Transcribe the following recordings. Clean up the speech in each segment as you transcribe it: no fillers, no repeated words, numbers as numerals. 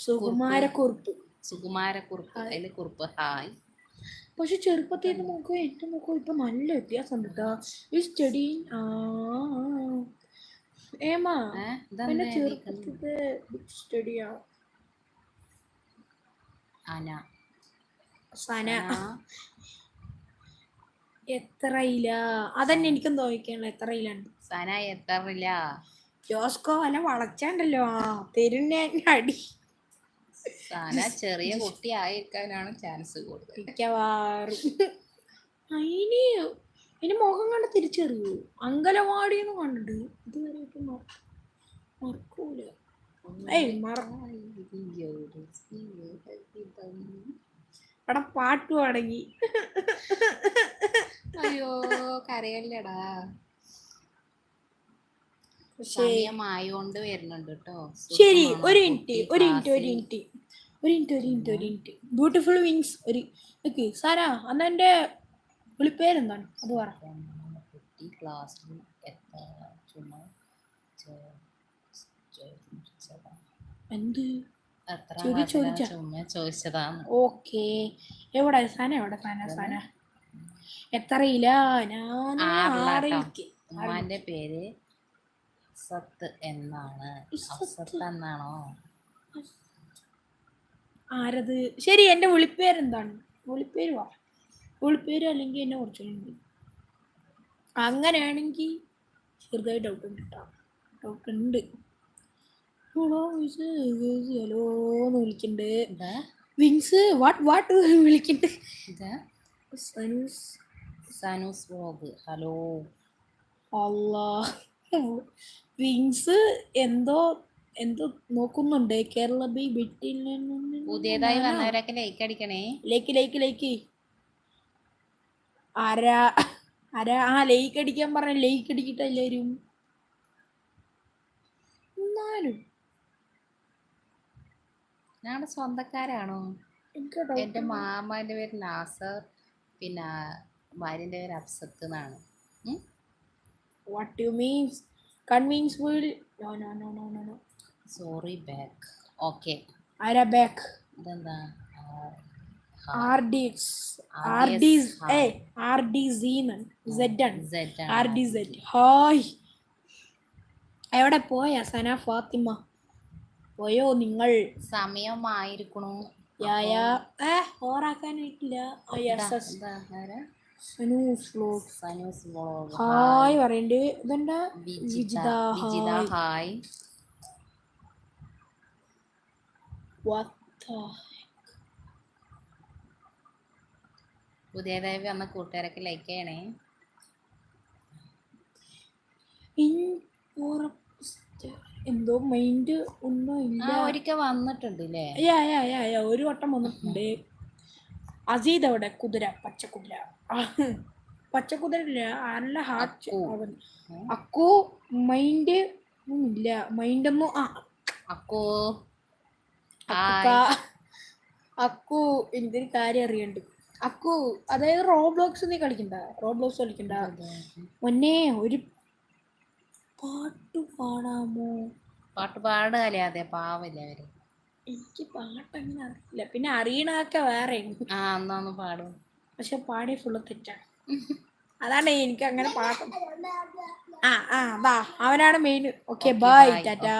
സുകുമാരക്കുറുപ്പ്. സുകുമാരക്കുറുപ്പ്. അതില് കുറുപ്പ് ഹായ്. പക്ഷെ ചെറുപ്പത്തിൽ നോക്കുക എന്റെ നോക്കുക ഇപ്പൊ നല്ല വ്യത്യാസം കേട്ടോ. ഈ സ്റ്റഡി ഏമാ എന്റെ ചെറുപ്പത്തിത്തെ സ്റ്റഡിയാ. സന എത്രയില്ല അതന്നെ എനിക്കും തോന്നിക്കണല്ലോ എത്രയിലാണ് സന എത്രയില്ല. ജോസ്കോ അല്ല വളച്ചാണ്ടല്ലോ തെരുന്നെ അടി. സന ചെറിയ കുട്ടി ആയിരിക്കാനാണ് ചാൻസ് കൂടുതൽ മിക്കവാറും. അതിന് ഇനി മുഖം കണ്ട് തിരിച്ചറിയൂ. അങ്കലവാടിന്ന് കണ്ടിട്ട് ഇതുവരെയായിട്ട് മറക്കൂല. എടാ പാട്ട് പാടങ്ങി. അയ്യോ കരയല്ലടാ. സമയമായോണ്ട് വരുന്നുണ്ട് കേട്ടോ. ശരി ഒരു മിനിറ്റ്. ബ്യൂട്ടിഫുൾ വിങ്സ് ഒരു സാരാ അന്ന് എന്റെ വിളിപ്പേരെന്താണ് അത് പറ. കുട്ടി ക്ലാസ്സിൽ എന്ത് ചോദിച്ചതാണ്. ഓക്കെ എവിടെ സന എവിടെ സന എത്രയില്ല. ഞാൻ ഉമ്മാന്റെ പേര് സത്ത് എന്നാണ്. സത്ത് എന്നാണോ ആരത്? ശരി എന്റെ വിളിപ്പേരെന്താണ്? വിളിപ്പേര് പറ. വിളിപ്പേര് അല്ലെങ്കിൽ എന്നെ കുറച്ചുണ്ട്. അങ്ങനെയാണെങ്കിൽ ചെറുതായി ഡൗട്ട് ഉണ്ട് കേട്ടോ. ഡൗട്ട് ഉണ്ട്. ഹലോന്ന് വിളിക്കണ്ട്. വിങ്സ് വാട്ട് വിളിക്കണ്ട്. സനൂസ് വ്ലോഗ്. ഹലോ അല്ലാ വിങ്സ് എന്തോ നോക്കുന്നുണ്ട്. കേരള ബി ബിറ്റിൽ പുതിയതായി വന്നവരൊക്കെ ലൈക്ക് അടിക്കണേ. ലൈക്ക് ആരാ ലൈക്ക് അടിക്കാൻ പറഞ്ഞ ലൈക്ക് അടിക്കട്ടെ എല്ലാരും. എന്നാലും ഞങ്ങളുടെ സ്വന്തക്കാരാണോ? എന്റെ മാമാന്റെ പേര് നാസർ, പിന്നെ ഭാര്യന്റെ പേര് അഫ്സത്ത് എന്നാണ്. What do you mean? Convince will no. Sorry back. Okay ആരാ ബാക്ക്? ഇതെന്താ RDZ ഹായ്. എവിടെ പോയാ സന ഫാത്തിമ? പോയോ നിങ്ങൾ? സമയമായിരിക്കണു. ഓറാക്കാനായിട്ടില്ല. സനൂസ് ഹായ് പറയണ്ട്. ഇതെന്താ വിജിത ഹായ്. പുതിയതായി വന്ന കൂട്ടുകാരൊക്കെ ലൈക്ക് ചെയ്യണേ. എന്തോ മൈൻഡ് ഒന്നും ഇല്ല. ഒരിക്കൽ വന്നിട്ടുണ്ട് അല്ലേ? ഒരു വട്ടം വന്നിട്ടുണ്ട്. അസീദ് അവിടെ കുതിര പച്ചക്കുതിര ഇല്ല നല്ല ഹാർട്ട്. അക്കു മൈൻഡ് ഇല്ല. മൈൻഡൊന്നും അക്കു എനിക്കൊരു കാര്യം അറിയണ്ട്. അക്കു അതായത് റോബ്ലോക്സ് നീ കളിക്കണ്ട. മുന്നേ ഒരു പാട്ട് പാടാമോ? പാട്ട് പാടുകയല്ലേ? അതെ പാവല്ലേ അവര്. എനിക്ക് പാട്ട് അങ്ങനെ അറിയില്ല. പിന്നെ അറിയണതൊക്കെ വേറെ പാടും. പക്ഷെ പാടിയ ഫുള്ള് തെറ്റാണ്. അതാണ് എനിക്ക് അങ്ങനെ പാട്ട്. അവനാണ് മെയിൻ. Okay bye Tata.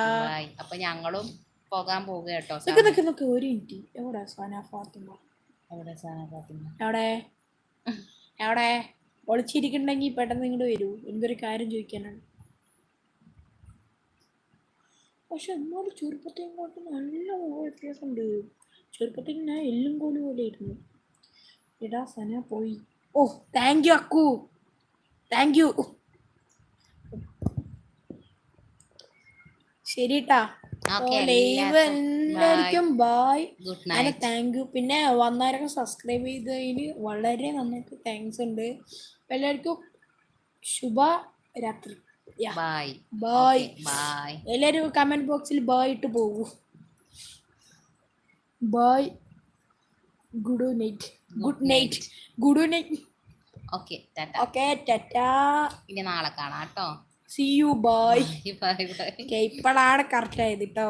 അപ്പൊ ഞങ്ങളും പോകാൻ പോകുക കേട്ടോ. നിക്ക് ഒരു മിനിറ്റ്. എവിടെ സന ഫാത്തിമ? എവിടെ ഒളിച്ചിരിക്കണ്ടെങ്കിൽ പെട്ടെന്ന് ഇങ്ങോട്ട് വരൂ. എന്തൊരു കാര്യം ചോദിക്കാനാണ്. പക്ഷെ എന്നാലും ചെറുപ്പത്തെയും കൊണ്ട് നല്ല വ്യത്യാസമുണ്ട്. ചെറുപ്പത്തിൽ ഞാൻ എല്ലും കോലും പോലെ ആയിരുന്നു. എടാ സന പോയി. Thank you Akku. Thank you. ശരിട്ടാ. എല്ലാവർക്കും ബൈ. അങ്ങനെ താങ്ക് യു. പിന്നെ വന്നവരൊക്കെ സബ്സ്ക്രൈബ് ചെയ്തതിന് വളരെ നന്നായിട്ട് താങ്ക്സ് ഉണ്ട്. എല്ലാവർക്കും ശുഭരാത്രി. ബൈ. എല്ലാവരും കമന്റ് ബോക്സിൽ ബൈ ഇട്ട് പോകൂ. Bye. Good night. Okay tata. ഇനി നാളെ കാണാം കേട്ടോ. See you. Bye. Bye. ഇപ്പോഴാണ് കറക്റ്റ് ആയത് കേട്ടോ.